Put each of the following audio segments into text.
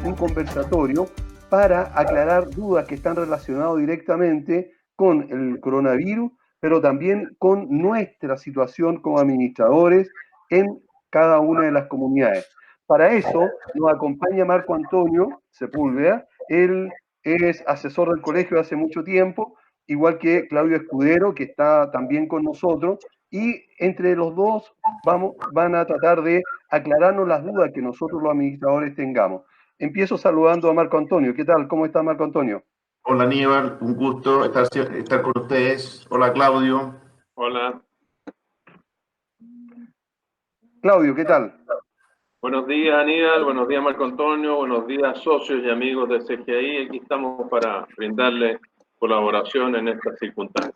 un conversatorio para aclarar dudas que están relacionadas directamente con el coronavirus, pero también con nuestra situación como administradores en cada una de las comunidades. Para eso nos acompaña Marco Antonio Sepúlveda. Él es asesor del colegio hace mucho tiempo, igual que Claudio Escudero, que está también con nosotros, y entre los dos van a tratar de aclararnos las dudas que nosotros los administradores tengamos. Empiezo saludando a Marco Antonio. ¿Qué tal? ¿Cómo está Marco Antonio? Hola Aníbal, un gusto estar con ustedes. Hola Claudio. Hola. Claudio, ¿qué tal? Buenos días Aníbal, buenos días Marco Antonio, buenos días socios y amigos de CGI. Aquí estamos para brindarles colaboración en estas circunstancias.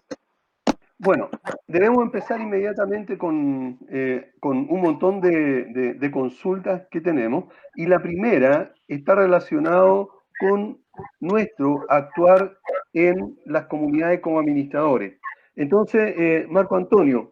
Bueno, debemos empezar inmediatamente con un montón de consultas que tenemos, y la primera está relacionado con nuestro actuar en las comunidades como administradores. Entonces, Marco Antonio,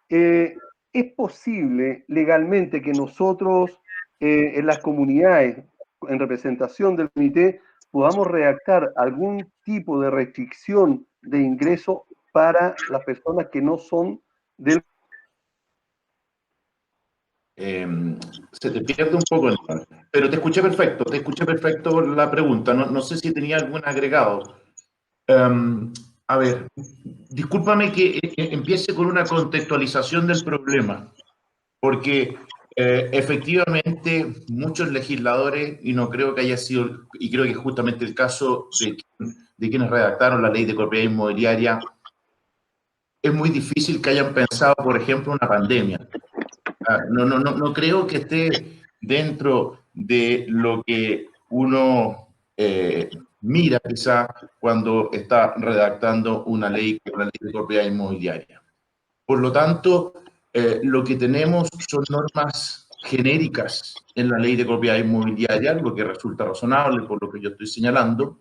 ¿es posible legalmente que nosotros en las comunidades, en representación del comité, podamos redactar algún tipo de restricción de ingreso para las personas que no son del... Se te pierde un poco, pero te escuché perfecto la pregunta. No sé si tenía algún agregado. A ver, discúlpame que empiece con una contextualización del problema, porque efectivamente muchos legisladores, y no creo que haya sido, y creo que es justamente el caso de quienes redactaron la ley de propiedad inmobiliaria, es muy difícil que hayan pensado, por ejemplo, una pandemia. No creo que esté dentro de lo que uno mira quizá cuando está redactando una ley de propiedad inmobiliaria. Por lo tanto, lo que tenemos son normas genéricas en la ley de propiedad inmobiliaria, lo que resulta razonable por lo que yo estoy señalando.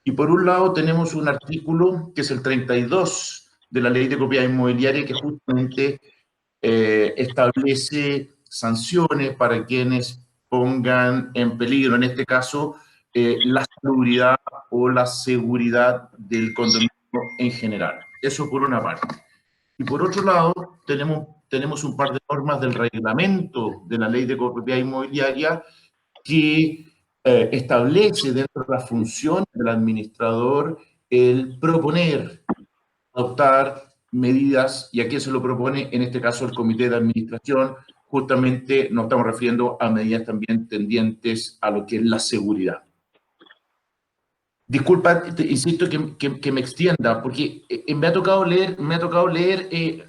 Y por un lado tenemos un artículo que es el 32 de la ley de propiedad inmobiliaria que justamente establece sanciones para quienes pongan en peligro, en este caso, la salubridad o la seguridad del condominio en general. Eso por una parte. Y por otro lado, tenemos un par de normas del reglamento de la ley de propiedad inmobiliaria que establece dentro de las funciones del administrador el proponer, adoptar medidas, y a quién se lo propone, en este caso el comité de administración. Justamente nos estamos refiriendo a medidas también tendientes a lo que es la seguridad. Disculpa, insisto que me extienda, porque me ha tocado leer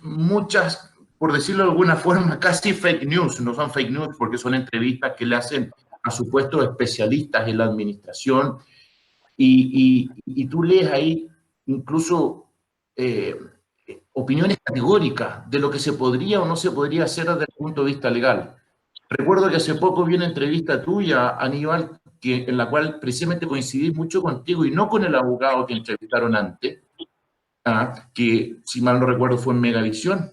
muchas, por decirlo de alguna forma, casi fake news. No son fake news porque son entrevistas que le hacen a supuestos especialistas en la administración, y tú lees ahí incluso opiniones categóricas de lo que se podría o no se podría hacer desde el punto de vista legal. Recuerdo que hace poco vi una entrevista tuya, Aníbal, en la cual precisamente coincidí mucho contigo y no con el abogado que entrevistaron antes, que si mal no recuerdo fue en Megavisión,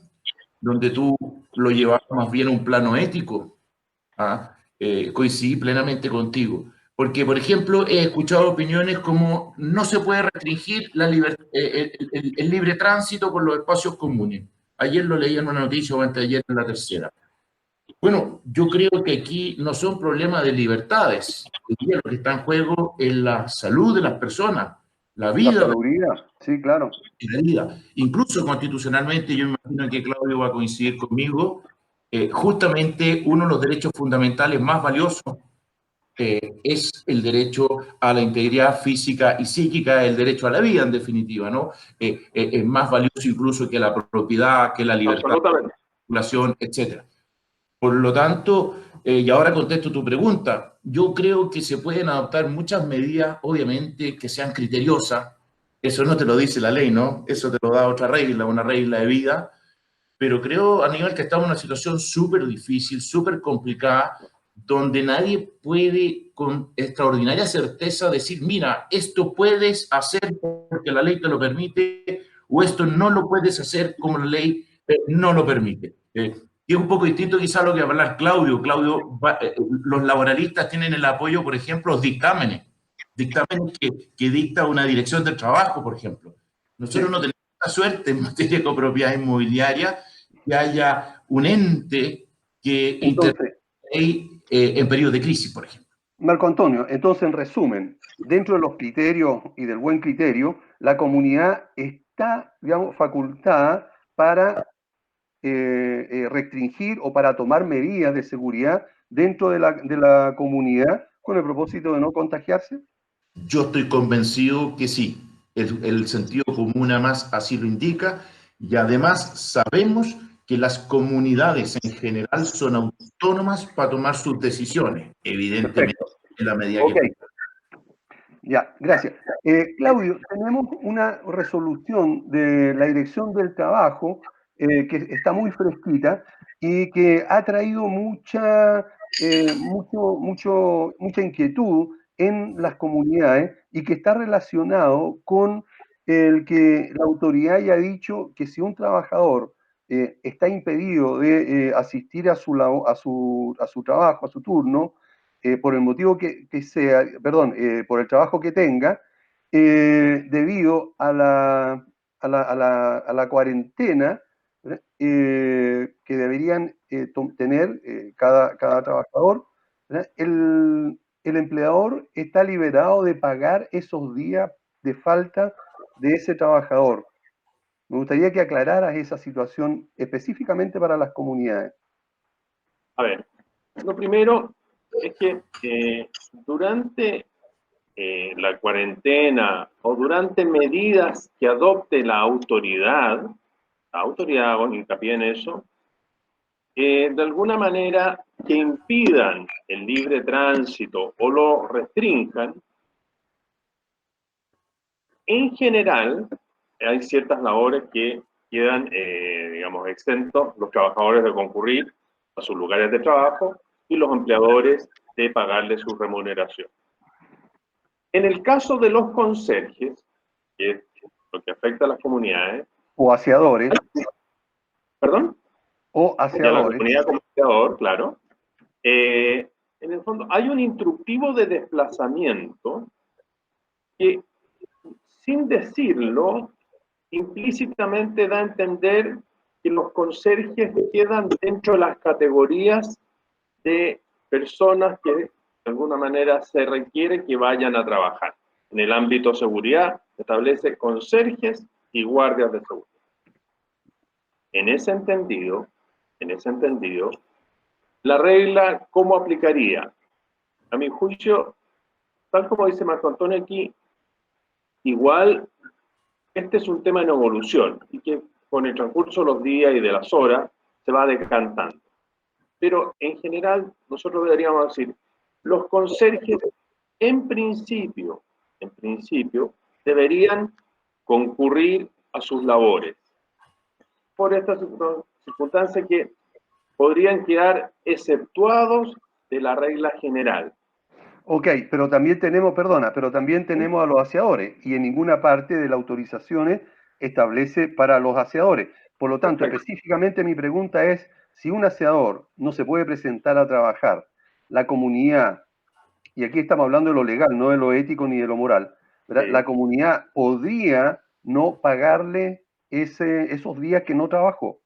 donde tú lo llevabas más bien a un plano ético. Coincidí plenamente contigo. Porque, por ejemplo, he escuchado opiniones como no se puede restringir el libre tránsito por los espacios comunes. Ayer lo leí en una noticia o anteayer en la tercera. Bueno, yo creo que aquí no son problemas de libertades. Lo que está en juego es la salud de las personas, la vida. La salubridad, sí, claro. La vida. Incluso constitucionalmente, yo me imagino que Claudio va a coincidir conmigo, justamente uno de los derechos fundamentales más valiosos es el derecho a la integridad física y psíquica, el derecho a la vida, en definitiva, ¿no? Es más valioso incluso que la propiedad, que la libertad, la circulación, etc. Por lo tanto, y ahora contesto tu pregunta, yo creo que se pueden adoptar muchas medidas, obviamente, que sean criteriosas. Eso no te lo dice la ley, ¿no? Eso te lo da otra regla, una regla de vida. Pero creo, Aníbal, que estamos en una situación súper difícil, súper complicada, donde nadie puede con extraordinaria certeza decir, mira, esto puedes hacer porque la ley te lo permite, o esto no lo puedes hacer como la ley no lo permite. Y es un poco distinto quizá a lo que va a hablar Claudio. Los laboralistas tienen el apoyo, por ejemplo, los dictámenes que dicta una dirección del trabajo, por ejemplo. Nosotros no tenemos la suerte en materia de copropiedad inmobiliaria que haya un ente que intervenga en periodos de crisis, por ejemplo. Marco Antonio, entonces en resumen, dentro de los criterios y del buen criterio, la comunidad está, digamos, facultada para restringir o para tomar medidas de seguridad dentro de la comunidad con el propósito de no contagiarse. Yo estoy convencido que sí. El sentido común además así lo indica, y además sabemos que las comunidades en general son autónomas para tomar sus decisiones, evidentemente. Perfecto. En la medida Ok. que... Ya, gracias. Claudio, tenemos una resolución de la Dirección del Trabajo que está muy fresquita y que ha traído mucha inquietud en las comunidades y que está relacionado con el que la autoridad haya dicho que si un trabajador está impedido de asistir a su trabajo, a su turno, por el motivo que sea, perdón, por el trabajo que tenga, debido a la cuarentena que deberían tener cada trabajador, el empleador está liberado de pagar esos días de falta de ese trabajador. Me gustaría que aclararas esa situación específicamente para las comunidades. A ver, lo primero es que durante la cuarentena o durante medidas que adopte la autoridad hago hincapié en eso, de alguna manera que impidan el libre tránsito o lo restrinjan, en general hay ciertas labores que quedan, digamos, exentos los trabajadores de concurrir a sus lugares de trabajo y los empleadores de pagarles su remuneración. En el caso de los conserjes, que es lo que afecta a las comunidades. O aseadores. ¿Perdón? O aseadores. La comunidad como aseador, claro. En el fondo, hay un instructivo de desplazamiento que, sin decirlo, implícitamente da a entender que los conserjes quedan dentro de las categorías de personas que de alguna manera se requiere que vayan a trabajar. En el ámbito de seguridad establece conserjes y guardias de seguridad. En ese entendido, la regla, ¿cómo aplicaría? A mi juicio, tal como dice Marco Antonio aquí, igual este es un tema en evolución y que con el transcurso de los días y de las horas se va decantando. Pero en general, nosotros deberíamos decir, los conserjes en principio, deberían concurrir a sus labores. Por estas circunstancias que podrían quedar exceptuados de la regla general. Ok, pero también tenemos, perdona, pero también tenemos a los aseadores y en ninguna parte de las autorizaciones establece para los aseadores. Por lo tanto, Perfecto. Específicamente mi pregunta es, si un aseador no se puede presentar a trabajar, la comunidad, y aquí estamos hablando de lo legal, no de lo ético ni de lo moral, ¿verdad? Sí. La comunidad podría no pagarle esos días que no trabajó.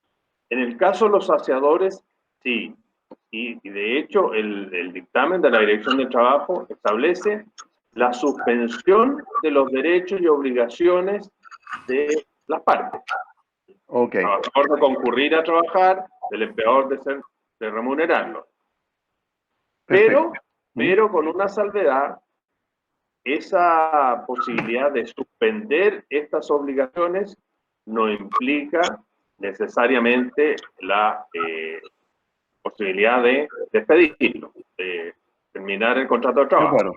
En el caso de los aseadores, sí. Y de hecho, el dictamen de la Dirección del Trabajo establece la suspensión de los derechos y obligaciones de las partes. Okay. El trabajador de concurrir a trabajar, del empleador de remunerarlo. Pero con una salvedad, esa posibilidad de suspender estas obligaciones no implica necesariamente la posibilidad de despedirlo, de terminar el contrato de trabajo. Claro.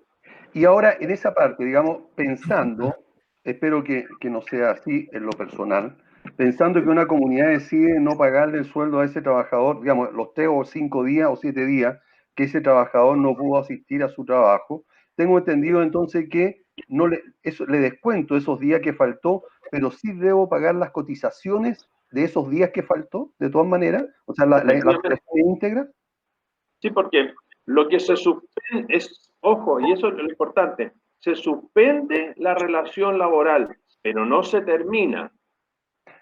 Y ahora, en esa parte, digamos, pensando, espero que no sea así en lo personal, pensando que una comunidad decide no pagarle el sueldo a ese trabajador, digamos, los 3 o 5 días o 7 días que ese trabajador no pudo asistir a su trabajo, tengo entendido entonces que le descuento esos días que faltó, pero sí debo pagar las cotizaciones de esos días que faltó, de todas maneras? O sea, la afiliación íntegra. Sí, porque lo que se suspende es, ojo, y eso es lo importante, se suspende la relación laboral, pero no se termina.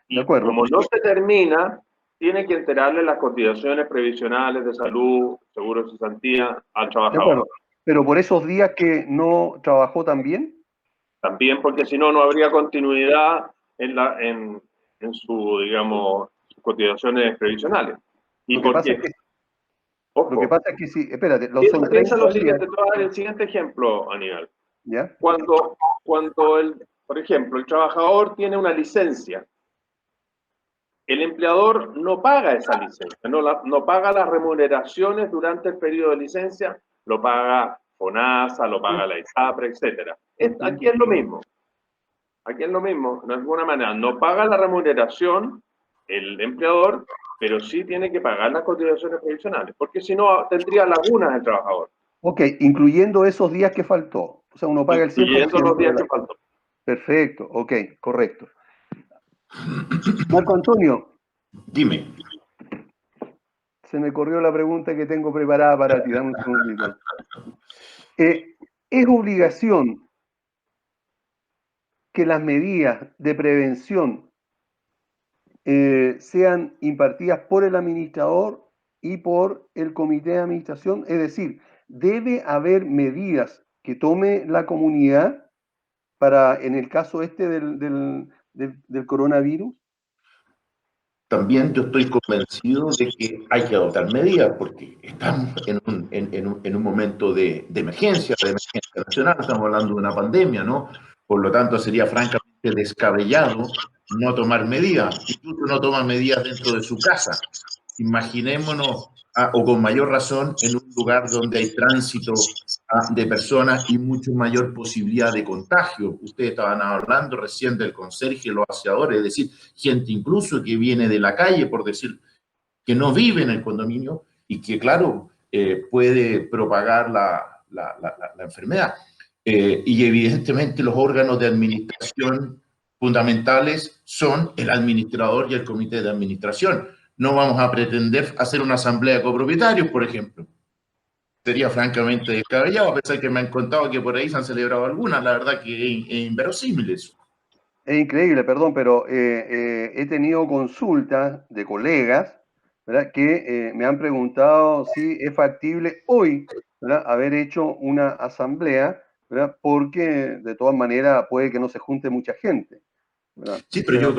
De Y acuerdo. como no se termina, tiene que enterarle las cotizaciones previsionales de salud, seguro de cesantía al De trabajador. acuerdo. Pero por esos días que no trabajó también. También porque si no, no habría continuidad en su, digamos, sus cotizaciones previsionales. Y Lo que pasa es porque, que, ojo, lo que pasa es que sí, espérate, son piensa 30 lo días, siguiente, te voy a dar el siguiente ejemplo, Aníbal. ¿ya? Cuando por ejemplo, el trabajador tiene una licencia, el empleador no paga esa licencia, no paga las remuneraciones durante el periodo de licencia, lo paga FONASA, lo paga la ISAPRE, etc. Aquí es lo mismo. Aquí es lo mismo, de alguna manera, no paga la remuneración el empleador, pero sí tiene que pagar las cotizaciones previsionales, porque si no tendría lagunas el trabajador. Ok, incluyendo esos días que faltó. O sea, uno paga el 100%. Incluyendo los días que faltó. Perfecto, ok, correcto. Marco Antonio, Dime. se me corrió la pregunta que tengo preparada para ti, dame un segundito. ¿Es obligación que las medidas de prevención sean impartidas por el administrador y por el comité de administración? Es decir, ¿debe haber medidas que tome la comunidad para, en el caso este del coronavirus? También yo estoy convencido de que hay que adoptar medidas porque estamos en un momento de emergencia nacional, estamos hablando de una pandemia, ¿no? Por lo tanto, sería francamente descabellado no tomar medidas, incluso no tomar medidas dentro de su casa. Imaginémonos, o con mayor razón, en un lugar donde hay tránsito de personas y mucho mayor posibilidad de contagio. Ustedes estaban hablando recién del conserje, los aseadores, es decir, gente incluso que viene de la calle, por decir, que no vive en el condominio y que, claro, puede propagar la enfermedad. Y evidentemente los órganos de administración fundamentales son el administrador y el comité de administración. No vamos a pretender hacer una asamblea de copropietarios, por ejemplo. Sería francamente descabellado, a pesar que me han contado que por ahí se han celebrado algunas. La verdad que es inverosímil eso. Es increíble, perdón, pero he tenido consultas de colegas, ¿verdad?, que me han preguntado si es factible hoy, ¿verdad?, haber hecho una asamblea, ¿verdad?, porque de todas maneras puede que no se junte mucha gente, ¿verdad? Sí, pero yo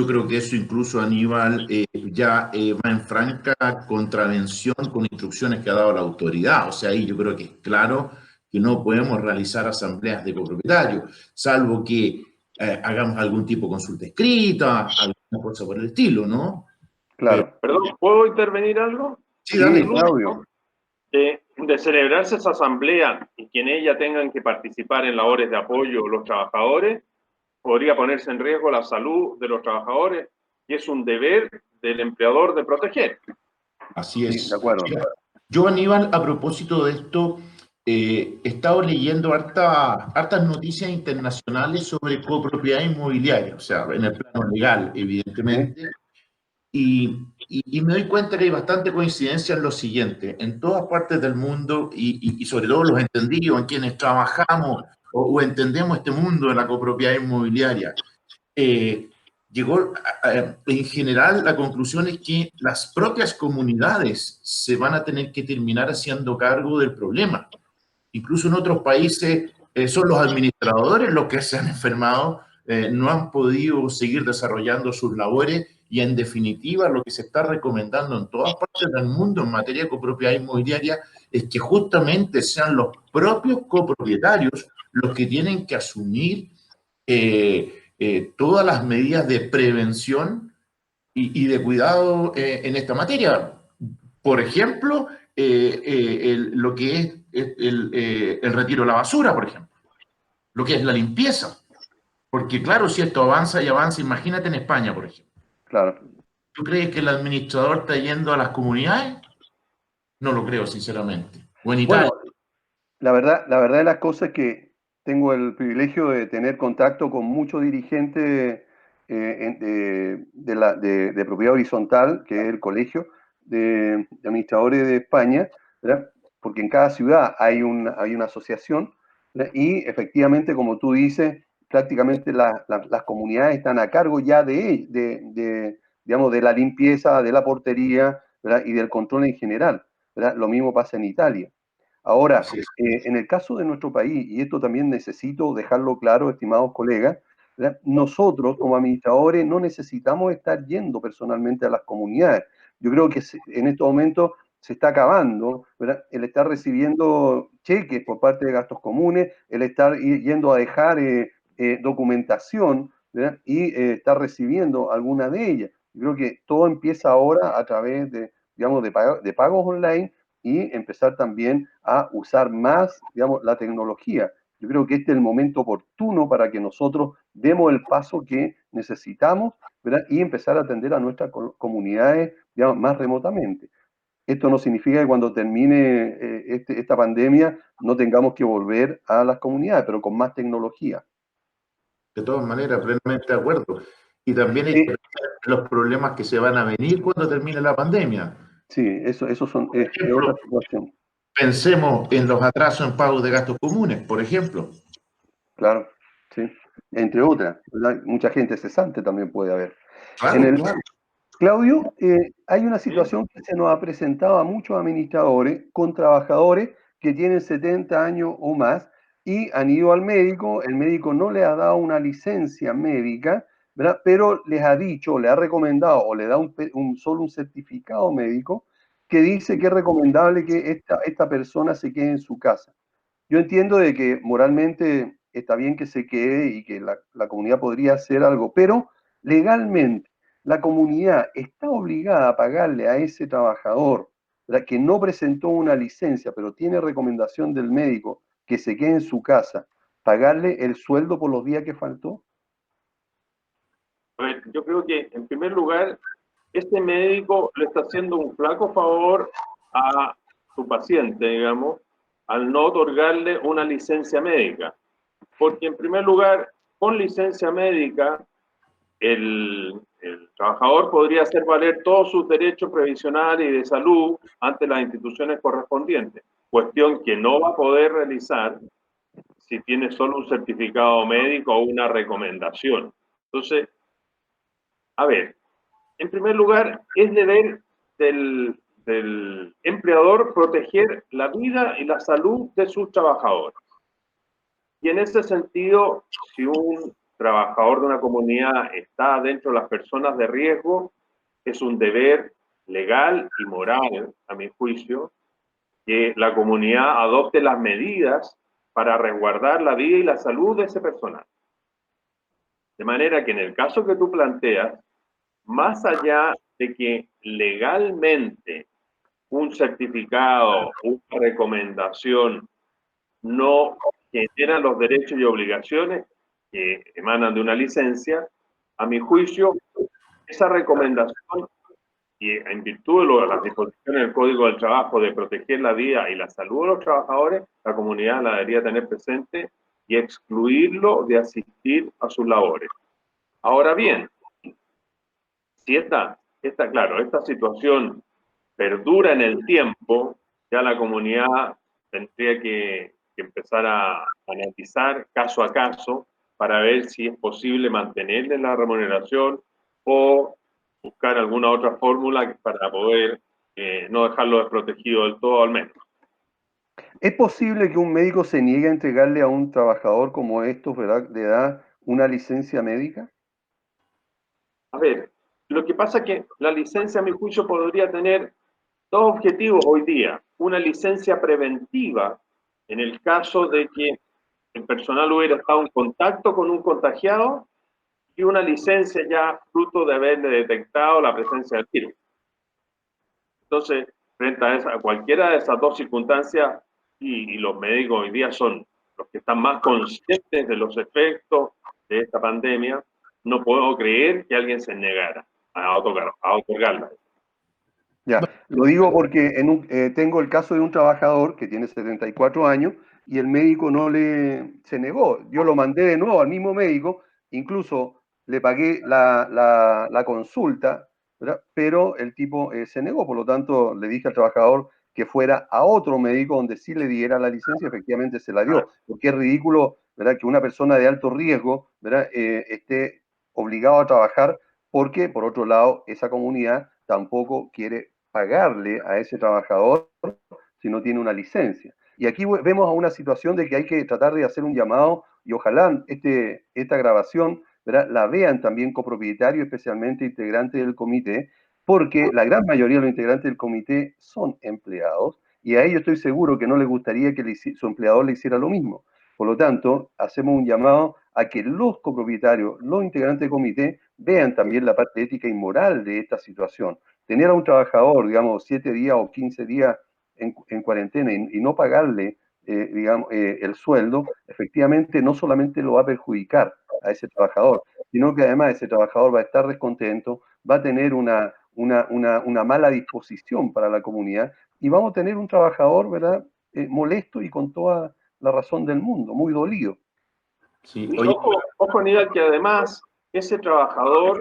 creo que eso incluso, Aníbal, ya va en franca contravención con instrucciones que ha dado la autoridad. O sea, ahí yo creo que es claro que no podemos realizar asambleas de copropietarios, salvo que hagamos algún tipo de consulta escrita, alguna cosa por el estilo, ¿no? Claro. Perdón, ¿puedo intervenir algo? Sí, Sí, dale. Claudio. De celebrarse esa asamblea y que en ella tengan que participar en labores de apoyo los trabajadores, podría ponerse en riesgo la salud de los trabajadores y es un deber del empleador de proteger. Así Sí, es. de acuerdo. Yo, Aníbal, a propósito de esto, he estado leyendo hartas noticias internacionales sobre copropiedad inmobiliaria, o sea, en el plano legal, evidentemente, y me doy cuenta que hay bastante coincidencia en lo siguiente: en todas partes del mundo, y sobre todo los entendidos, en quienes trabajamos o entendemos este mundo de la copropiedad inmobiliaria, llegó en general la conclusión es que las propias comunidades se van a tener que terminar haciendo cargo del problema. Incluso en otros países son los administradores los que se han enfermado, no han podido seguir desarrollando sus labores y en definitiva lo que se está recomendando en todas partes del mundo en materia de copropiedad inmobiliaria es que justamente sean los propios copropietarios los que tienen que asumir todas las medidas de prevención y de cuidado en esta materia. Por ejemplo, lo que es el retiro de la basura, por ejemplo, lo que es la limpieza. Porque claro, si esto avanza y avanza, imagínate en España, por ejemplo. Claro. ¿Tú crees que el administrador está yendo a las comunidades? No lo creo, sinceramente. O en Italia. Bueno, la verdad de las cosas es que tengo el privilegio de tener contacto con muchos dirigentes de propiedad horizontal, que es el Colegio de Administradores de España, ¿verdad? Porque en cada ciudad hay una asociación, ¿verdad? Y efectivamente, como tú dices, prácticamente las comunidades están a cargo ya digamos, de la limpieza, de la portería, ¿verdad? Y del control en general, ¿verdad? Lo mismo pasa en Italia. Ahora, en el caso de nuestro país, y esto también necesito dejarlo claro, estimados colegas, ¿verdad? Nosotros como administradores no necesitamos estar yendo personalmente a las comunidades. Yo creo que en estos momentos se está acabando, ¿verdad? El estar recibiendo cheques por parte de gastos comunes, el estar yendo a dejar documentación, ¿verdad? Y estar recibiendo alguna de ellas. Yo creo que todo empieza ahora a través de, digamos, de pagos online, y empezar también a usar más, digamos, la tecnología. Yo creo que este es el momento oportuno para que nosotros demos el paso que necesitamos, ¿verdad? Y empezar a atender a nuestras comunidades, digamos, más remotamente. Esto no significa que cuando termine esta pandemia no tengamos que volver a las comunidades, pero con más tecnología. De todas maneras, plenamente de acuerdo. Y también hay que ver los problemas que se van a venir cuando termine la pandemia. Sí, eso es otra situación. Pensemos en los atrasos en pagos de gastos comunes, por ejemplo. Claro, sí. Entre otras, ¿verdad? Mucha gente cesante también puede haber. Claro, claro. Claudio, hay una situación que se nos ha presentado a muchos administradores con trabajadores que tienen 70 años o más y han ido al médico, el médico no les ha dado una licencia médica, ¿verdad? Pero les ha dicho, le ha recomendado o le da solo un certificado médico que dice que es recomendable que esta persona se quede en su casa. Yo entiendo de que moralmente está bien que se quede y que la comunidad podría hacer algo, pero legalmente la comunidad está obligada a pagarle a ese trabajador, ¿verdad?, que no presentó una licencia, pero tiene recomendación del médico que se quede en su casa, pagarle el sueldo por los días que faltó. A ver, yo creo que en primer lugar, este médico le está haciendo un flaco favor a su paciente, digamos, al no otorgarle una licencia médica. Porque en primer lugar, con licencia médica, el trabajador podría hacer valer todos sus derechos previsionales y de salud ante las instituciones correspondientes, cuestión que no va a poder realizar si tiene solo un certificado médico o una recomendación. Entonces, a ver, en primer lugar, es deber del empleador proteger la vida y la salud de sus trabajadores. Y en ese sentido, si un trabajador de una comunidad está dentro de las personas de riesgo, es un deber legal y moral, a mi juicio, que la comunidad adopte las medidas para resguardar la vida y la salud de ese personal. De manera que en el caso que tú planteas, más allá de que legalmente un certificado, una recomendación no genera los derechos y obligaciones que emanan de una licencia, a mi juicio, esa recomendación, y en virtud de las disposiciones del Código del Trabajo de proteger la vida y la salud de los trabajadores, la comunidad la debería tener presente y excluirlo de asistir a sus labores. Ahora bien, si esta situación perdura en el tiempo, ya la comunidad tendría que empezar a analizar caso a caso para ver si es posible mantenerle la remuneración o buscar alguna otra fórmula para poder no dejarlo desprotegido del todo al menos. ¿Es posible que un médico se niegue a entregarle a un trabajador como estos, ¿verdad?, de edad, una licencia médica? A ver, lo que pasa es que la licencia, a mi juicio, podría tener dos objetivos hoy día. Una licencia preventiva en el caso de que el personal hubiera estado en contacto con un contagiado, y una licencia ya fruto de haberle detectado la presencia del virus. Entonces, frente a cualquiera de esas dos circunstancias, y los médicos hoy día son los que están más conscientes de los efectos de esta pandemia, no puedo creer que alguien se negara a otorgarla. Ya, lo digo porque tengo el caso de un trabajador que tiene 74 años y el médico se negó. Yo lo mandé de nuevo al mismo médico, incluso le pagué la consulta, ¿verdad? Pero el tipo se negó, por lo tanto le dije al trabajador que fuera a otro médico donde sí le diera la licencia, efectivamente se la dio, porque es ridículo, ¿verdad?, que una persona de alto riesgo, ¿verdad?, esté obligado a trabajar porque, por otro lado, esa comunidad tampoco quiere pagarle a ese trabajador si no tiene una licencia. Y aquí vemos a una situación de que hay que tratar de hacer un llamado y ojalá esta grabación, ¿verdad?, la vean también copropietarios, especialmente integrantes del comité, porque la gran mayoría de los integrantes del comité son empleados y a ellos estoy seguro que no les gustaría que su empleador le hiciera lo mismo. Por lo tanto, hacemos un llamado a que los copropietarios, los integrantes del comité, vean también la parte ética y moral de esta situación. Tener a un trabajador, digamos, 7 días o 15 días en cuarentena y no pagarle, digamos, el sueldo, efectivamente no solamente lo va a perjudicar a ese trabajador, sino que además ese trabajador va a estar descontento, va a tener una mala disposición para la comunidad y vamos a tener un trabajador, ¿verdad?, molesto y con toda la razón del mundo, muy dolido. Sí, Y oye, ojo, Aníbal, que además ese trabajador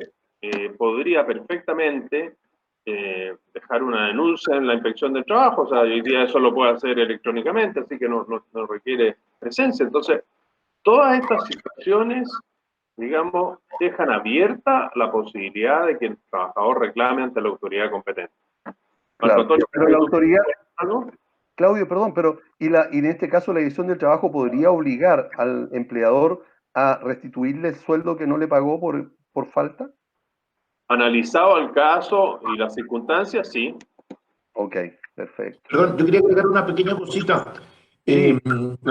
podría perfectamente dejar una denuncia en la inspección del trabajo, o sea, hoy día eso lo puede hacer electrónicamente, así que no requiere presencia. Entonces, todas estas situaciones, digamos, dejan abierta la posibilidad de que el trabajador reclame ante la autoridad competente. Marco Claro, Antonio, pero la autoridad, ¿algo? Claudio, perdón, pero y en este caso la Dirección del Trabajo podría obligar al empleador a restituirle el sueldo que no le pagó por falta? Analizado el caso y las circunstancias, sí. Ok, perfecto. perdón, yo quería agregar una pequeña cosita. Sí,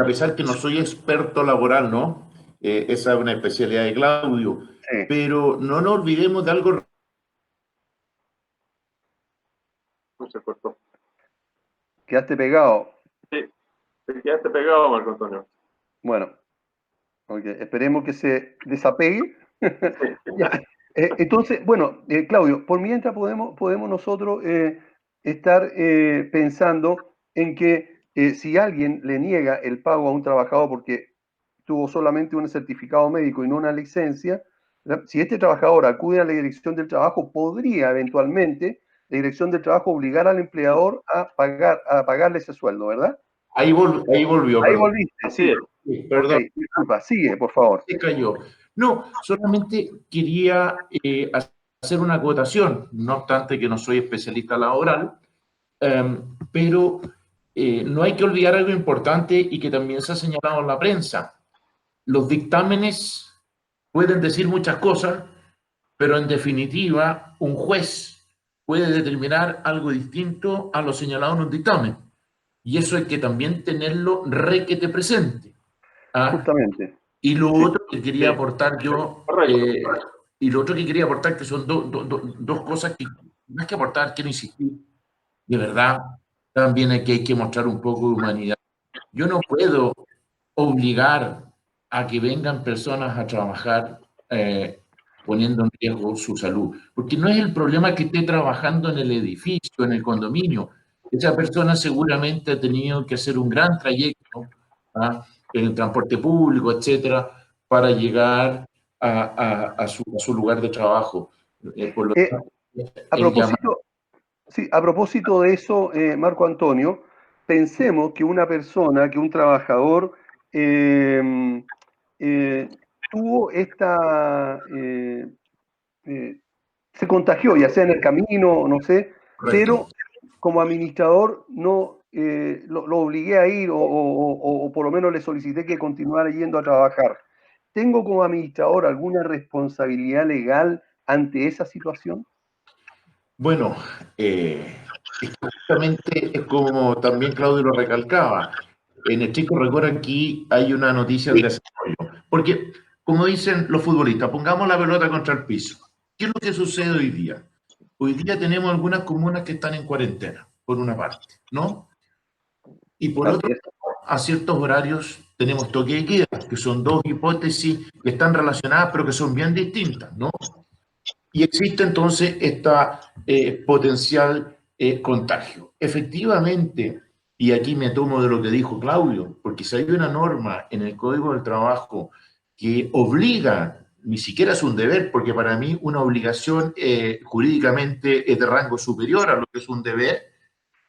A pesar que no soy experto laboral, ¿no? Esa es una especialidad de Claudio, sí, pero no nos olvidemos de algo. No se cortó. quedaste pegado. Sí, te quedaste pegado, Marco Antonio. Bueno, okay, esperemos que se desapegue. Ya, entonces, bueno, Claudio, por mientras podemos nosotros estar pensando en que si alguien le niega el pago a un trabajador porque tuvo solamente un certificado médico y no una licencia, ¿verdad?, si este trabajador acude a la Dirección del Trabajo, podría eventualmente la Dirección del Trabajo obligar al empleador a pagarle ese sueldo, ¿verdad? Ahí volvió, Ahí perdón. volviste, Así sí. es. Sí, Ok, perdón, disculpa, sigue, por favor. se cayó. No, solamente quería hacer una acotación, no obstante que no soy especialista laboral, pero no hay que olvidar algo importante y que también se ha señalado en la prensa. Los dictámenes pueden decir muchas cosas, pero en definitiva un juez puede determinar algo distinto a lo señalado en un dictamen. Y eso hay que también tenerlo requete presente. ¿Ah? Justamente. Y lo Sí, otro que quería Sí, aportar yo, correcto. y lo otro que quería aportar, que son dos cosas que más que aportar, quiero insistir, de verdad, también hay que mostrar un poco de humanidad. Yo no puedo obligar a que vengan personas a trabajar poniendo en riesgo su salud, porque no es el problema que esté trabajando en el edificio, en el condominio. Esa persona seguramente ha tenido que hacer un gran trayecto, ¿ah?, en el transporte público, etcétera, para llegar a su lugar de trabajo. Por lo Eh, tanto, a el llamado. propósito, sí, a propósito de eso, Marco Antonio, pensemos que una persona, que un trabajador eh, eh, tuvo se contagió, ya sea en el camino, no sé, Correcto. pero como administrador no lo obligué a ir o por lo menos le solicité que continuara yendo a trabajar. ¿Tengo como administrador alguna responsabilidad legal ante esa situación? Bueno, justamente es como también Claudio lo recalcaba. En el Chico Record aquí hay una noticia en desarrollo. Porque, como dicen los futbolistas, pongamos la pelota contra el piso. ¿Qué es lo que sucede hoy día? Hoy día tenemos algunas comunas que están en cuarentena, por una parte, ¿no? Y por Así otro, es. a ciertos horarios tenemos toque de queda, que son dos hipótesis que están relacionadas, pero que son bien distintas, ¿no? Y existe entonces esta potencial contagio. Efectivamente, y aquí me tomo de lo que dijo Claudio, porque si hay una norma en el Código del Trabajo que obliga ni siquiera es un deber, porque para mí una obligación jurídicamente es de rango superior a lo que es un deber,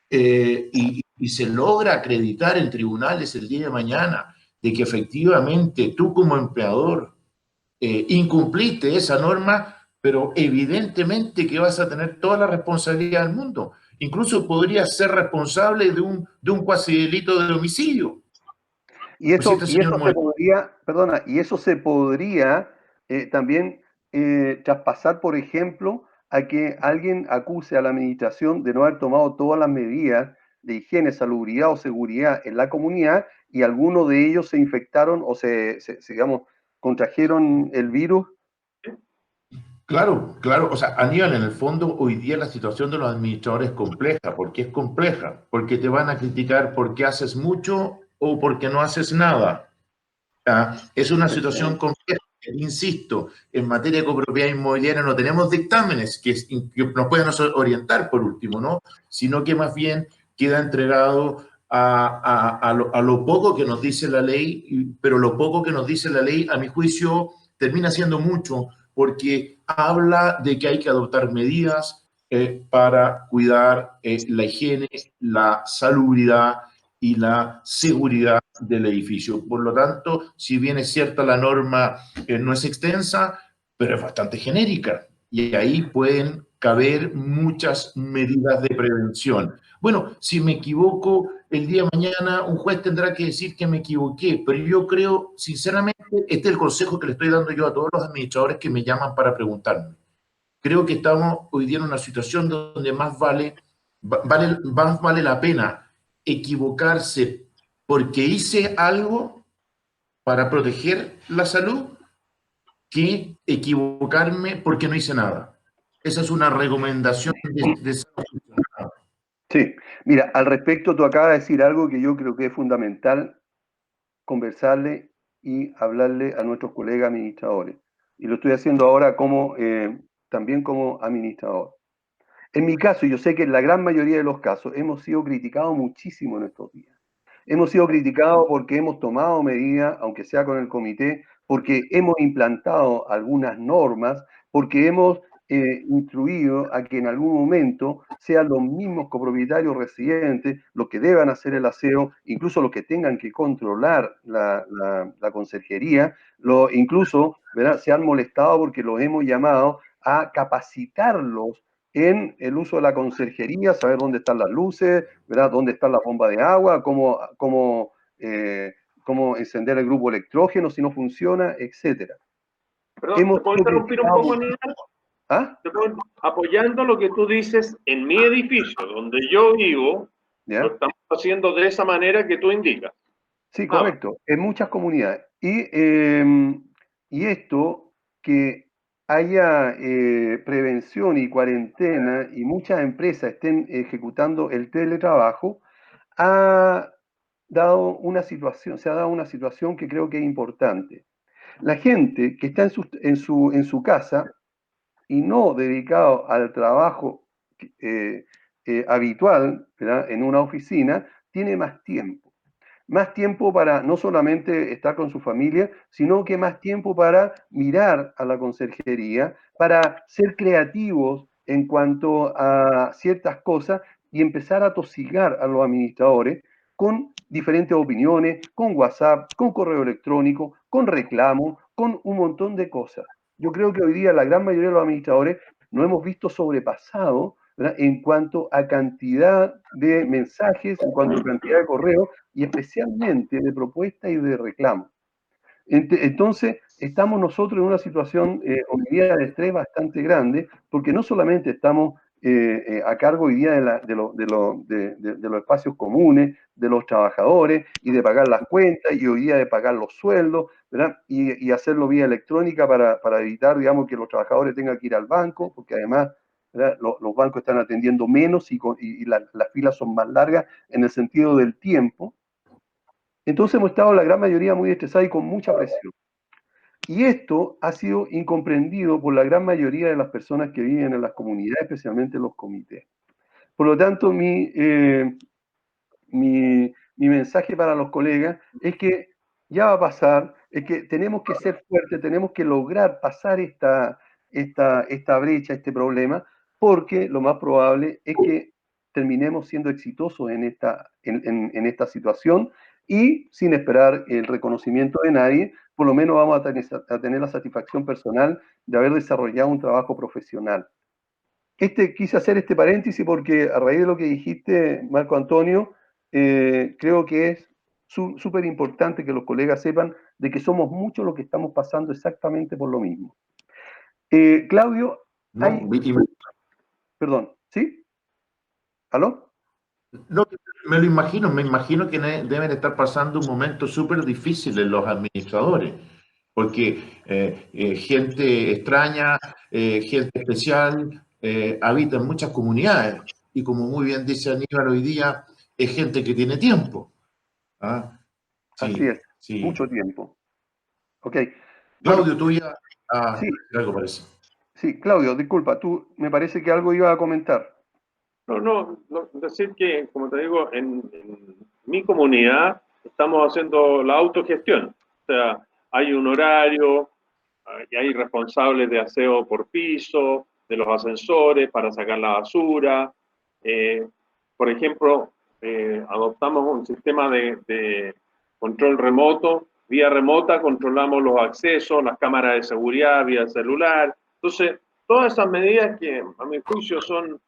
y se logra acreditar en tribunales el día de mañana de que efectivamente tú como empleador incumpliste esa norma, pero evidentemente que vas a tener toda la responsabilidad del mundo. Incluso podrías ser responsable de un cuasi delito de homicidio. Y Pues si eso, este y señor eso se muere. podría, perdona, y eso se podría también traspasar, por ejemplo, a que alguien acuse a la administración de no haber tomado todas las medidas de higiene, salubridad o seguridad en la comunidad y algunos de ellos se infectaron o digamos, contrajeron el virus. Claro, claro. O sea, Aníbal, en el fondo, hoy día la situación de los administradores es compleja. ¿Por qué es compleja? Porque te van a criticar porque haces mucho o porque no haces nada. Es una situación compleja. Insisto, en materia de copropiedad inmobiliaria no tenemos dictámenes que nos puedan orientar, por último, ¿no? Sino que más bien queda entregado a lo poco que nos dice la ley, pero lo poco que nos dice la ley, a mi juicio, termina siendo mucho, porque habla de que hay que adoptar medidas para cuidar la higiene, la salubridad y la seguridad del edificio. Por lo tanto, si bien es cierta la norma, no es extensa, pero es bastante genérica y ahí pueden caber muchas medidas de prevención. Bueno, si me equivoco, el día de mañana un juez tendrá que decir que me equivoqué, pero yo creo, sinceramente, este es el consejo que le estoy dando yo a todos los administradores que me llaman para preguntarme. Creo que estamos hoy día en una situación donde más vale la pena equivocarse porque hice algo para proteger la salud que equivocarme porque no hice nada. Esa es una recomendación de Sí, mira, al respecto tú acabas de decir algo que yo creo que es fundamental conversarle y hablarle a nuestros colegas administradores. Y lo estoy haciendo ahora como también como administrador. En mi caso, yo sé que en la gran mayoría de los casos hemos sido criticados muchísimo en estos días. Hemos sido criticados porque hemos tomado medidas, aunque sea con el comité, porque hemos implantado algunas normas, porque hemos instruido a que en algún momento sean los mismos copropietarios residentes los que deban hacer el aseo, incluso los que tengan que controlar la conserjería, incluso, ¿verdad?, se han molestado porque los hemos llamado a capacitarlos en el uso de la conserjería, saber dónde están las luces, ¿verdad?, dónde está la bomba de agua, cómo encender el grupo electrógeno si no funciona, etc. Perdón, ¿te Hemos puedo sido interrumpir un criticados poco, Aníbal? ¿Ah? Apoyando lo que tú dices, en mi edificio, donde yo vivo, lo ¿Ya? estamos haciendo de esa manera que tú indicas. Sí, Nada. correcto, en muchas comunidades. Y esto, que haya prevención y cuarentena y muchas empresas estén ejecutando el teletrabajo, ha dado una situación, se ha dado una situación que creo que es importante. La gente que está en su casa y no dedicado al trabajo habitual, ¿verdad?, en una oficina, tiene más tiempo para no solamente estar con su familia, sino que más tiempo para mirar a la conserjería, para ser creativos en cuanto a ciertas cosas y empezar a tosigar a los administradores con diferentes opiniones, con WhatsApp, con correo electrónico, con reclamos, con un montón de cosas. Yo creo que hoy día la gran mayoría de los administradores nos hemos visto sobrepasados, ¿verdad?, en cuanto a cantidad de mensajes, en cuanto a cantidad de correos y especialmente de propuestas y de reclamos. Entonces, estamos nosotros en una situación hoy día de estrés bastante grande, porque no solamente estamos a cargo hoy día de los espacios comunes, de los trabajadores y de pagar las cuentas y hoy día de pagar los sueldos, ¿verdad? Y hacerlo vía electrónica para evitar, digamos, que los trabajadores tengan que ir al banco, porque además, ¿verdad?, los bancos están atendiendo menos y las filas son más largas en el sentido del tiempo. Entonces hemos estado la gran mayoría muy estresados y con mucha presión. Y esto ha sido incomprendido por la gran mayoría de las personas que viven en las comunidades, especialmente en los comités. Por lo tanto, mi mensaje para los colegas es que ya va a pasar, es que tenemos que ser fuertes, tenemos que lograr pasar esta brecha, este problema, porque lo más probable es que terminemos siendo exitosos en esta situación y sin esperar el reconocimiento de nadie, por lo menos vamos a tener la satisfacción personal de haber desarrollado un trabajo profesional. Quise hacer este paréntesis porque a raíz de lo que dijiste, Marco Antonio, creo que es súper importante que los colegas sepan de que somos muchos los que estamos pasando exactamente por lo mismo. Claudio, No, perdón, ¿sí? ¿Aló? no, me imagino que deben estar pasando un momento súper difícil los administradores, porque gente extraña, gente especial, habita en muchas comunidades, y como muy bien dice Aníbal hoy día, es gente que tiene tiempo. ¿Ah? Sí, así es, sí. mucho tiempo. Ok. Claudio, tú ya... sí, algo parece. sí, Claudio, disculpa, tú me parece que algo iba a comentar. No, decir que, como te digo, en mi comunidad estamos haciendo la autogestión. O sea, hay un horario, y hay responsables de aseo por piso, de los ascensores para sacar la basura. Por ejemplo, adoptamos un sistema de control remoto. Vía remota controlamos los accesos, las cámaras de seguridad, vía celular. Entonces, todas esas medidas que a mi juicio son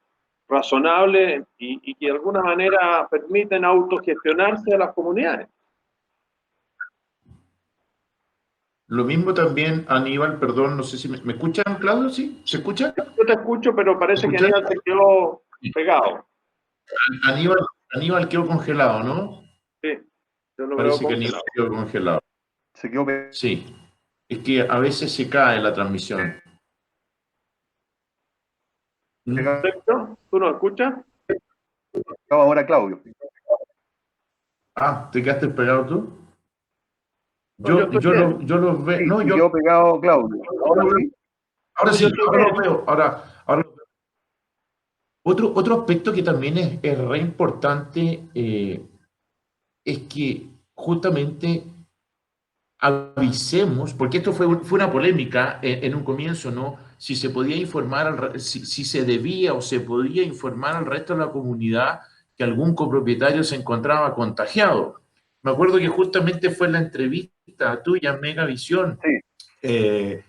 razonables y que de alguna manera permiten autogestionarse a las comunidades. Lo mismo también, Aníbal, perdón, no sé si me escuchan, Claudio, ¿sí? ¿Se escucha? Yo te escucho, pero parece que Aníbal se quedó pegado. Aníbal quedó congelado, ¿no? Sí, yo lo veo Parece que congelado. Aníbal quedó congelado. Se quedó Sí, es que a veces se cae la transmisión. ¿Perfecto? ¿Tú nos escuchas? ahora Claudio. Ah, ¿te quedaste pegado tú? No, yo estoy bien. Yo los veo. Sí, No, se quedó pegado Claudio. Ahora sí. ahora No, sí, yo estoy ahora bien. los veo. Ahora los veo. Otro aspecto que también es re importante es que justamente avisemos, porque esto fue una polémica en un comienzo, ¿no? Si se podía informar, si se debía o se podía informar al resto de la comunidad que algún copropietario se encontraba contagiado. Me acuerdo que justamente fue la entrevista tuya en Megavisión, Sí.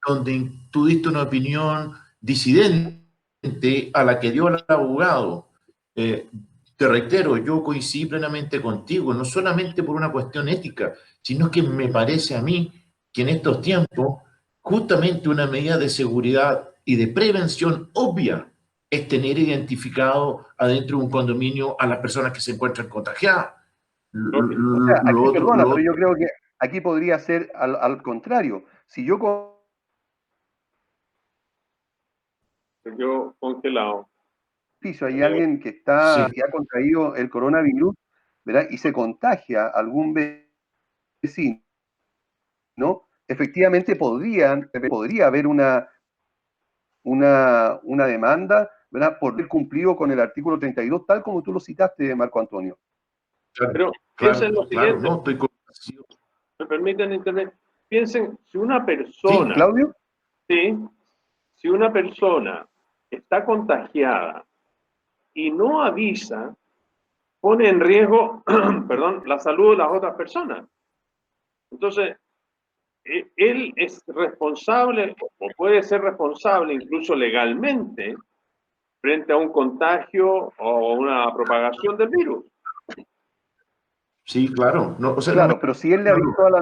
donde tú diste una opinión disidente a la que dio el abogado. Te reitero, yo coincido plenamente contigo, no solamente por una cuestión ética, sino que me parece a mí que en estos tiempos, justamente una medida de seguridad y de prevención obvia es tener identificado adentro de un condominio a las personas que se encuentran contagiadas. O sea, aquí, perdona, pero yo creo que aquí podría ser al contrario. Si yo Se quedó congelado. piso hay alguien que Sí. que ha contraído el coronavirus, ¿verdad? Y se contagia a algún vecino, ¿no? Efectivamente podría haber una demanda, ¿verdad? Por haber cumplido con el artículo 32, tal como tú lo citaste, Marco Antonio. Pero piensen lo Claro, siguiente, no, estoy convencido. me permiten internet. Piensen, si una ¿Sí, persona, Claudio? ¿sí? Si una persona está contagiada y no avisa, pone en riesgo, perdón, la salud de las otras personas. Entonces, él es responsable o puede ser responsable incluso legalmente frente a un contagio o una propagación del virus. Sí, claro. No, o sea, Claro, pero si él le avisó al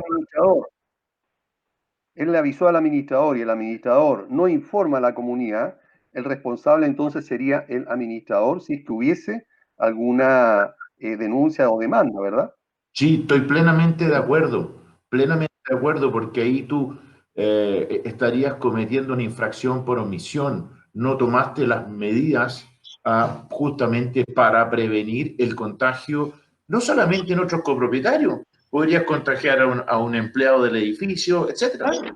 administrador, y el administrador no informa a la comunidad, el responsable entonces sería el administrador si es que hubiese alguna denuncia o demanda, ¿verdad? sí, estoy plenamente de acuerdo, porque ahí tú estarías cometiendo una infracción por omisión. No tomaste las medidas justamente para prevenir el contagio, no solamente en otros copropietarios, podrías contagiar a un empleado del edificio, etcétera. Claro,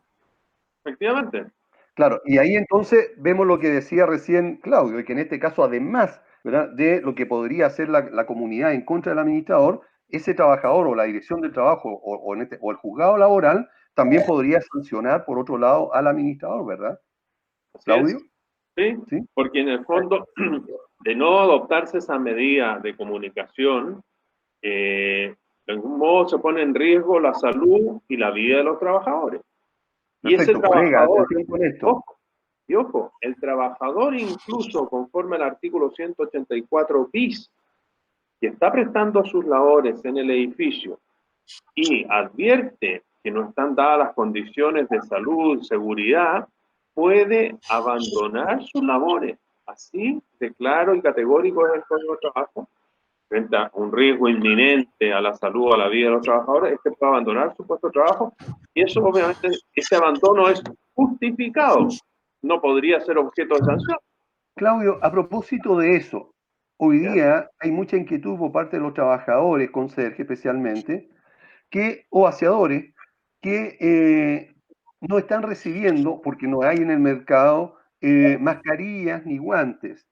efectivamente. Claro, y ahí entonces vemos lo que decía recién Claudio, que en este caso, además, ¿verdad?, de lo que podría hacer la comunidad en contra del administrador, ese trabajador o la dirección del trabajo o el juzgado laboral también podría sancionar, por otro lado, al administrador, ¿verdad? Así Claudio. es. ¿Sí? ¿Sí? Porque en el fondo, de no adoptarse esa medida de comunicación, de algún modo se pone en riesgo la salud y la vida de los trabajadores. Y ese Perfecto, colega, trabajador, atención con esto. ojo, y ojo, el trabajador incluso conforme al artículo 184 bis, que está prestando sus labores en el edificio y advierte que no están dadas las condiciones de salud, seguridad, puede abandonar sus labores. Así de claro y categórico es el Código de Trabajo. Frente a un riesgo inminente a la salud o a la vida de los trabajadores, este puede abandonar su puesto de trabajo y eso obviamente, ese abandono es justificado. No podría ser objeto de sanción. Claudio, a propósito de eso, hoy ¿Ya? día hay mucha inquietud por parte de los trabajadores, conserje especialmente, o aseadores, que no están recibiendo, porque no hay en el mercado, mascarillas ni guantes.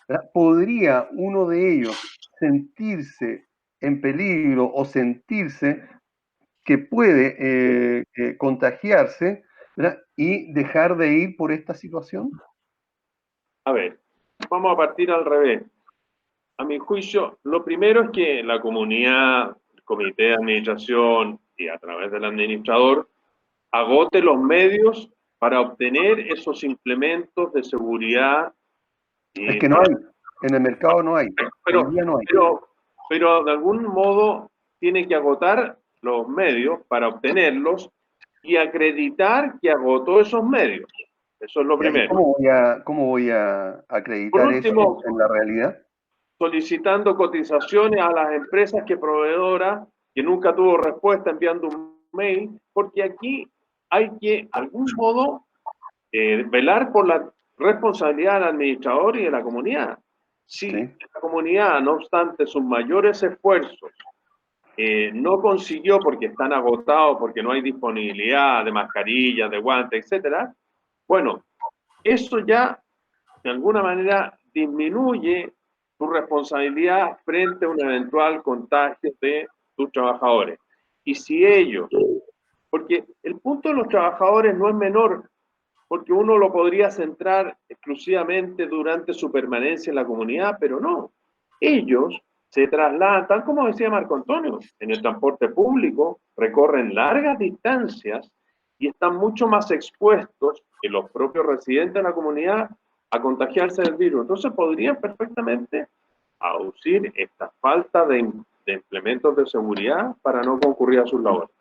¿Verdad? ¿Podría uno de ellos sentirse en peligro o sentirse que puede contagiarse, ¿verdad? Y dejar de ir por esta situación? A ver, vamos a partir al revés. A mi juicio, lo primero es que la comunidad, el comité de administración y a través del administrador agote los medios para obtener esos implementos de seguridad Es y que no hay, en el mercado no hay, hoy pero, día no hay. pero de algún modo tiene que agotar los medios para obtenerlos y acreditar que agotó esos medios. Eso es lo ¿Y primero. cómo voy a Por acreditar eso último, en la realidad? solicitando cotizaciones a las empresas que proveedoras, que nunca tuvo respuesta enviando un mail, porque aquí hay que, de algún modo, velar por la responsabilidad del administrador y de la comunidad. Si Sí. la comunidad, no obstante sus mayores esfuerzos, no consiguió porque están agotados, porque no hay disponibilidad de mascarillas, de guantes, etcétera, bueno, eso ya de alguna manera disminuye tu responsabilidad frente a un eventual contagio de tus trabajadores. Y si ellos, porque el punto de los trabajadores no es menor, porque uno lo podría centrar exclusivamente durante su permanencia en la comunidad, pero no. Ellos se trasladan, tal como decía Marco Antonio, en el transporte público, recorren largas distancias y están mucho más expuestos que los propios residentes de la comunidad a contagiarse del virus. Entonces podrían perfectamente aducir esta falta de implementos de seguridad para no concurrir a sus labores.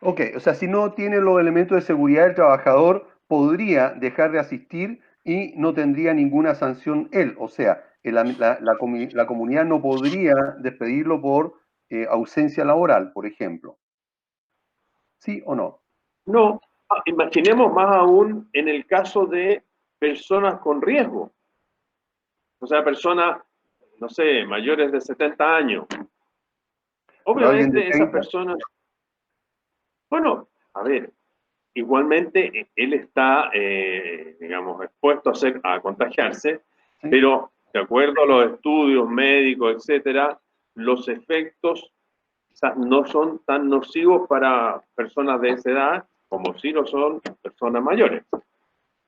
Ok, o sea, si no tiene los elementos de seguridad, el trabajador podría dejar de asistir y no tendría ninguna sanción él. O sea, la comunidad no podría despedirlo por ausencia laboral, por ejemplo. ¿Sí o no? No, imaginemos más aún en el caso de personas con riesgo, o sea, personas, no sé, mayores de 70 años. Pero alguien de Obviamente esas 30, personas, bueno, a ver, igualmente él está, digamos, expuesto a contagiarse, ¿sí? pero de acuerdo a los estudios médicos, etcétera, los efectos quizás no son tan nocivos para personas de esa edad como sí lo son personas mayores.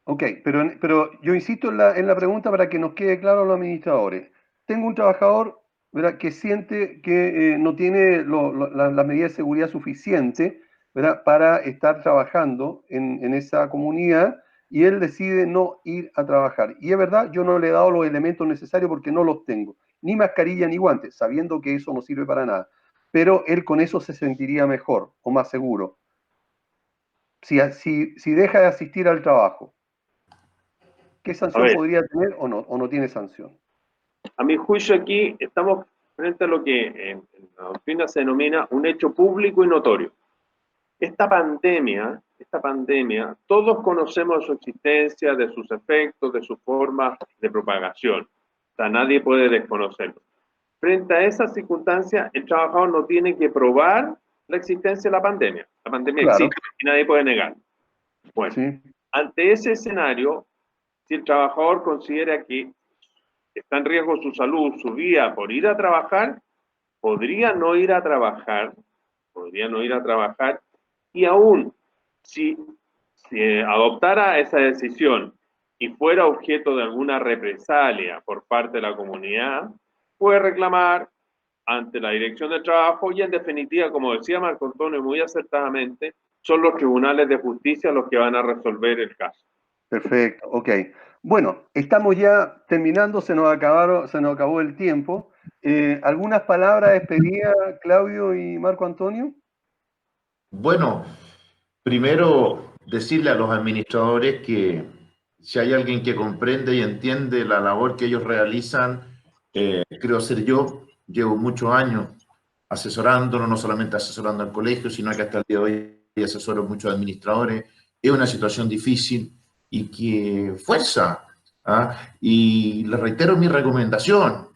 Ok, pero yo insisto en la pregunta para que nos quede claro a los administradores. Tengo un trabajador, ¿verdad?, que siente que no tiene la medida de seguridad suficiente, ¿verdad?, para estar trabajando en esa comunidad y él decide no ir a trabajar. Y es verdad, yo no le he dado los elementos necesarios porque no los tengo, ni mascarilla ni guantes, sabiendo que eso no sirve para nada. Pero él con eso se sentiría mejor o más seguro. Si deja de asistir al trabajo, ¿qué A sanción ver, podría tener o no tiene sanción? a mi juicio aquí estamos frente a lo que en la doctrina se denomina un hecho público y notorio. Esta pandemia, todos conocemos de su existencia, de sus efectos, de sus formas de propagación. O sea, nadie puede desconocerlo. Frente a esa circunstancia, el trabajador no tiene que probar la existencia de la pandemia. La pandemia Claro, existe y nadie puede negar. Bueno, sí. ante ese escenario, si el trabajador considera que está en riesgo su salud, su vida por ir a trabajar, podría no ir a trabajar, y aún si adoptara esa decisión y fuera objeto de alguna represalia por parte de la comunidad, puede reclamar ante la Dirección del Trabajo y en definitiva, como decía Marco Antonio muy acertadamente, son los tribunales de justicia los que van a resolver el caso. Perfecto, ok. Bueno, estamos ya terminando, se nos acabó el tiempo. ¿Algunas palabras de despedida, Claudio y Marco Antonio? Bueno, primero decirle a los administradores que si hay alguien que comprende y entiende la labor que ellos realizan, creo ser yo. Llevo muchos años asesorando, no solamente asesorando al colegio, sino que hasta el día de hoy asesoro a muchos administradores. Es una situación difícil y que fuerza. ¿Ah? Y les reitero mi recomendación.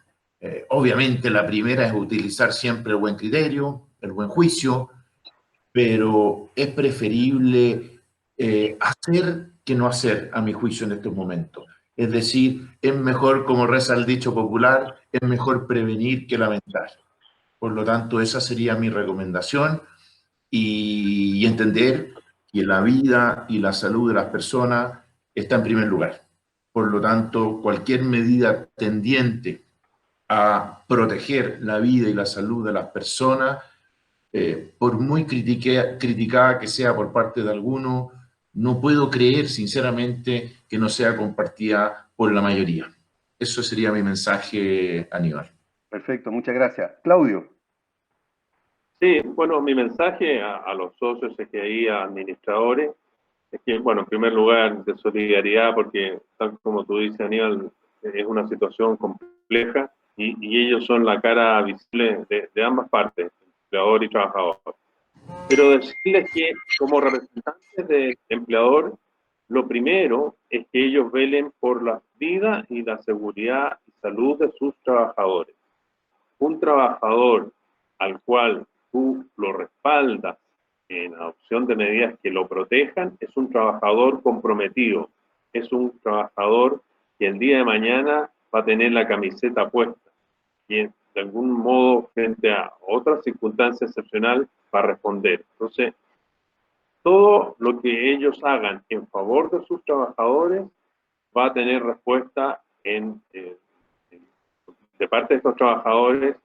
Obviamente la primera es utilizar siempre el buen criterio, el buen juicio, pero es preferible hacer que no hacer, a mi juicio, en estos momentos. Es decir, es mejor, como reza el dicho popular, es mejor prevenir que lamentar. Por lo tanto, esa sería mi recomendación y entender que la vida y la salud de las personas está en primer lugar. Por lo tanto, cualquier medida tendiente a proteger la vida y la salud de las personas, por muy criticada que sea por parte de alguno, no puedo creer sinceramente que no sea compartida por la mayoría. Eso sería mi mensaje, Aníbal. Perfecto, muchas gracias. Claudio. Sí, bueno, mi mensaje a los socios SGI, a administradores, es que, bueno, en primer lugar, de solidaridad, porque tal como tú dices, Aníbal, es una situación compleja y ellos son la cara visible de ambas partes, empleador y trabajador. Pero decirles que como representantes de empleador, lo primero es que ellos velen por la vida y la seguridad y salud de sus trabajadores. Un trabajador al cual tú lo respaldas en adopción de medidas que lo protejan, es un trabajador comprometido, es un trabajador que el día de mañana va a tener la camiseta puesta y de algún modo frente a otra circunstancia excepcional va a responder. Entonces, todo lo que ellos hagan en favor de sus trabajadores va a tener respuesta de parte de estos trabajadores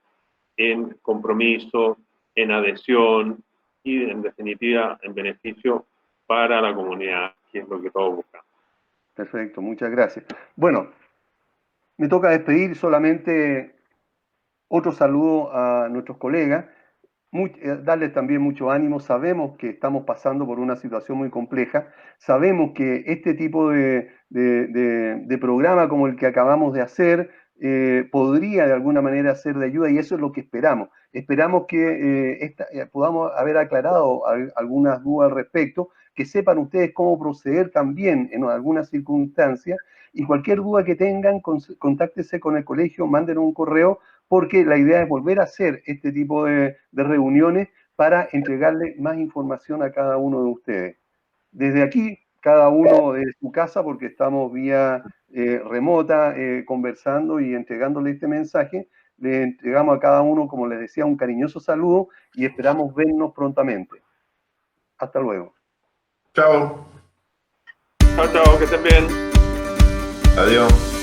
en compromiso, en adhesión y en definitiva en beneficio para la comunidad, que es lo que todos buscamos. Perfecto, muchas gracias. Bueno, me toca despedir, solamente otro saludo a nuestros colegas, darles también mucho ánimo. Sabemos que estamos pasando por una situación muy compleja, sabemos que este tipo de programa como el que acabamos de hacer podría de alguna manera ser de ayuda, y eso es lo que esperamos. Esperamos que podamos haber aclarado algunas dudas al respecto, que sepan ustedes cómo proceder también en algunas circunstancias, y cualquier duda que tengan, contáctese con el colegio, manden un correo, porque la idea es volver a hacer este tipo de reuniones para entregarle más información a cada uno de ustedes. Desde aquí, cada uno de su casa, porque estamos vía remota conversando y entregándole este mensaje, le entregamos a cada uno, como les decía, un cariñoso saludo y esperamos vernos prontamente. Hasta luego. Chao. Chao, chao, que estén bien. Adiós.